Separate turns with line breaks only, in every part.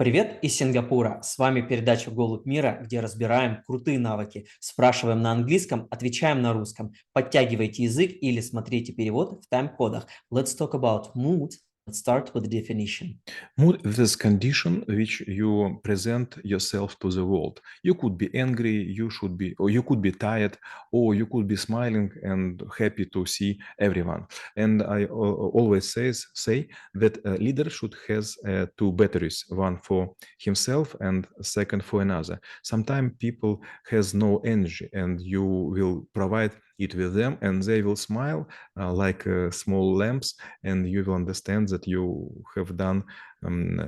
Привет из Сингапура. С вами передача «Голубь мира», где разбираем крутые навыки. Спрашиваем на английском, отвечаем на русском. Подтягивайте язык или смотрите перевод в тайм-кодах. Let's talk about mood. Let's start with the definition.
Mood is this condition which you present yourself to the world. You could be angry, you could be tired, or you could be smiling and happy to see everyone. And I always say that a leader should has two batteries, one for himself and second for another. Sometimes people has no energy, and you will provide it with them, and they will smile like small lamps, and you will understand that you have done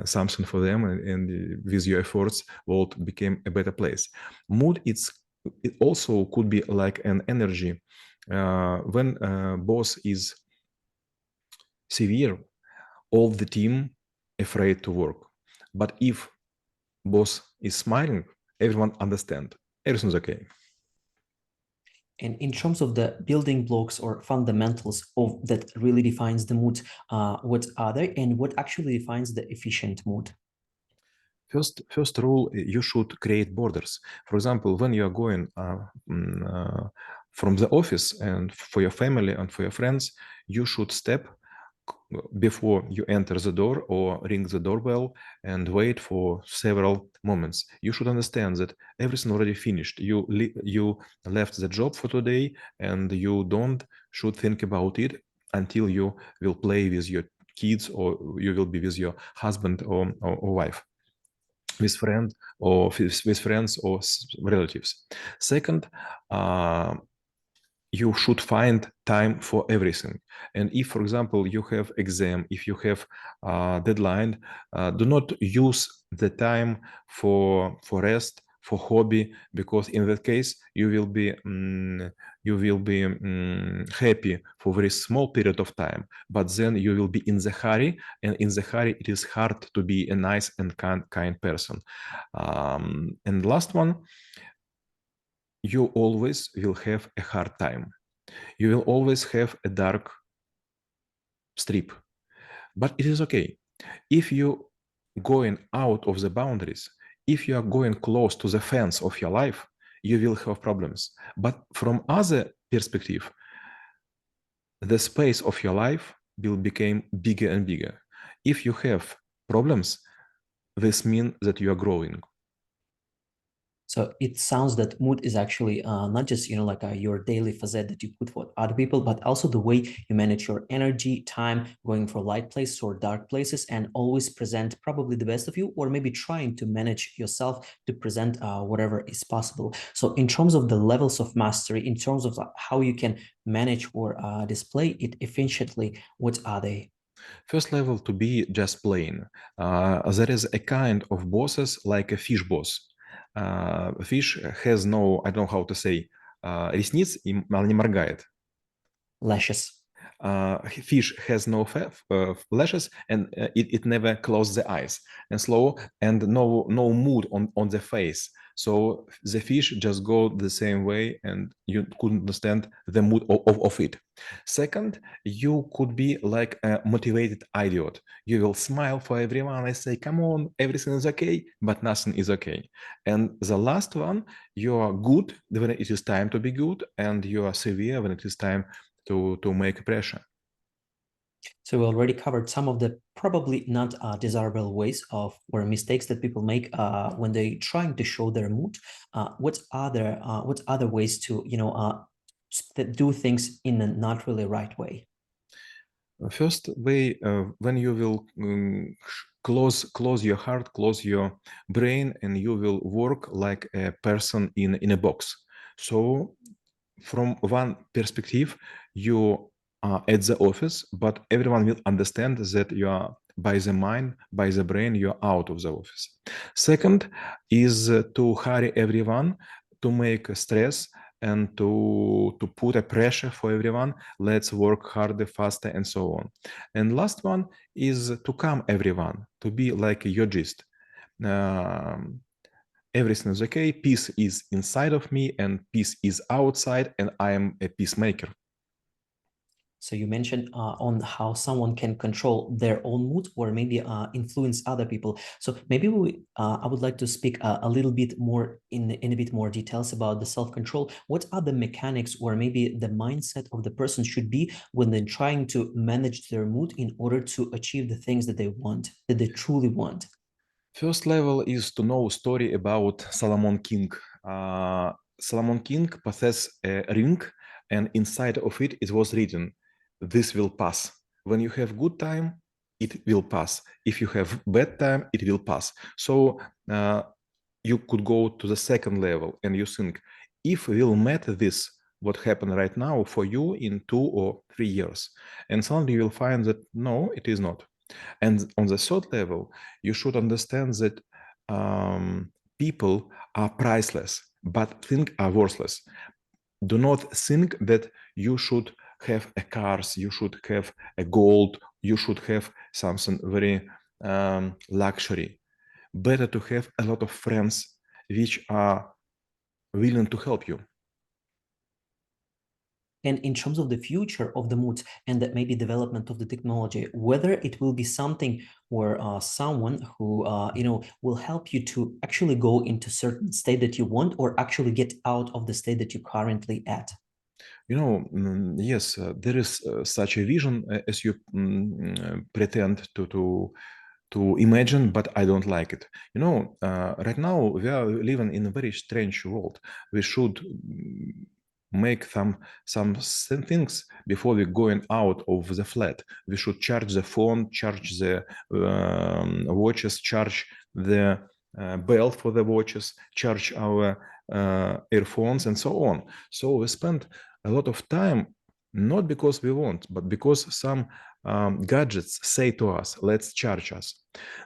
something for them, and with your efforts world became a better place. Mood, it also could be like an energy. When boss is severe, all the team afraid to work. But if boss is smiling, everyone understand everything's okay.
And in terms of the building blocks or fundamentals of that really defines the mood, what are they and what actually defines the efficient mood?
First rule, you should create borders. For example, when you are going from the office and for your family and for your friends, you should step before you enter the door or ring the doorbell and wait for several moments. You should understand that everything already finished. You left the job for today, and you don't should think about it until you will play with your kids, or you will be with your husband or wife, with friends or relatives. Second, you should find time for everything. And if, for example, you have exam, if you have deadline, do not use the time for rest, for hobby, because in that case you will be happy for a very small period of time, but then you will be in the hurry, and in the hurry it is hard to be a nice and kind person. And last one, you always will have a hard time. You will always have a dark strip, but it is okay. If you going out of the boundaries, if you are going close to the fence of your life, you will have problems. But from other perspective, the space of your life will become bigger and bigger. If you have problems, this means that you are growing.
So it sounds that mood is actually not just, like your daily facet that you put for other people, but also the way you manage your energy, time, going for light places or dark places, and always present probably the best of you, or maybe trying to manage yourself to present whatever is possible. So in terms of the levels of mastery, in terms of how you can manage or display it efficiently, what are they?
First level to be just plain. There is a kind of bosses like a fish boss. Fish has no, I don't know how to say, ресниц, и она не моргает.
Lashes.
Fish has no lashes, and it never closes the eyes, and slow, and no mood on the face. So the fish just go the same way, and you couldn't understand the mood of it. Second, you could be like a motivated idiot. You will smile for everyone and say, come on, everything is okay, but nothing is okay. And the last one, you are good when it is time to be good, and you are severe when it is time to make pressure.
So we already covered some of the probably not desirable ways of or mistakes that people make when they trying to show their mood. What's other ways to do things in a not really right way?
First way, when you will close your heart, close your brain, and you will work like a person in a box. So from one perspective, you are at the office, but everyone will understand that you are by the mind, by the brain, you're out of the office. Second is to hurry everyone, to make stress, and to put a pressure for everyone. Let's work harder, faster, and so on. And last one is to calm everyone, to be like a yogist. Everything is okay, peace is inside of me, and peace is outside, and I am a peacemaker.
So you mentioned on how someone can control their own mood or maybe influence other people. So maybe I would like to speak a little bit more in a bit more details about the self-control. What are the mechanics or maybe the mindset of the person should be when they're trying to manage their mood in order to achieve the things that they want, that they truly want?
First level is to know story about Solomon King. Solomon King possessed a ring, and inside of it was written, "This will pass. When you have good time, it will pass. If you have bad time, it will pass." So you could go to the second level and you think, if we'll met this, what happened right now for you in 2 or 3 years, and suddenly you will find that no, it is not. And on the third level, you should understand that people are priceless, but things are worthless. Do not think that you should have a cars, you should have a gold, you should have something very luxury. Better to have a lot of friends which are willing to help you.
And in terms of the future of the moods and that maybe development of the technology, whether it will be something or someone who will help you to actually go into certain state that you want or actually get out of the state that you're currently at.
Yes, there is such a vision as you pretend to imagine, but I don't like it. Right now we are living in a very strange world. We should make some things before we going out of the flat. We should charge the phone, charge the watches, charge the bell for the watches, charge our earphones, and so on. So we spend a lot of time, not because we want, but because some gadgets say to us, let's charge us.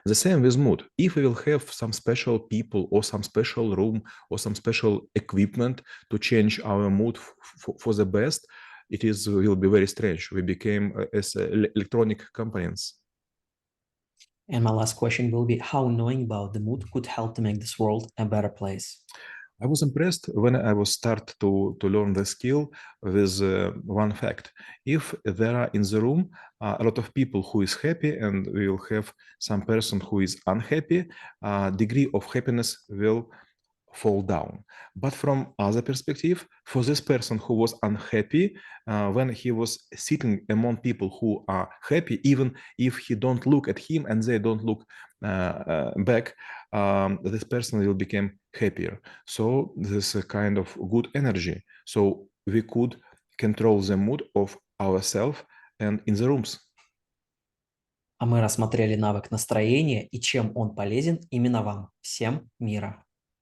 The same with mood. If we will have some special people or some special room or some special equipment to change our mood for the best, will be very strange. We became as electronic components.
And my last question will be how knowing about the mood could help to make this world a better place.
I was impressed when I was start to learn the skill with one fact. If there are in the room a lot of people who is happy and we will have some person who is unhappy, degree of happiness will fall down. But from other perspective, for this person who was unhappy, when he was sitting among people who are happy, even if he don't look at him and they don't look back, this person will become happier. So this is a kind of good energy. So we could control the mood of ourselves and in the rooms.
А мы рассмотрели навык настроения и чем он полезен именно вам. Всем мира!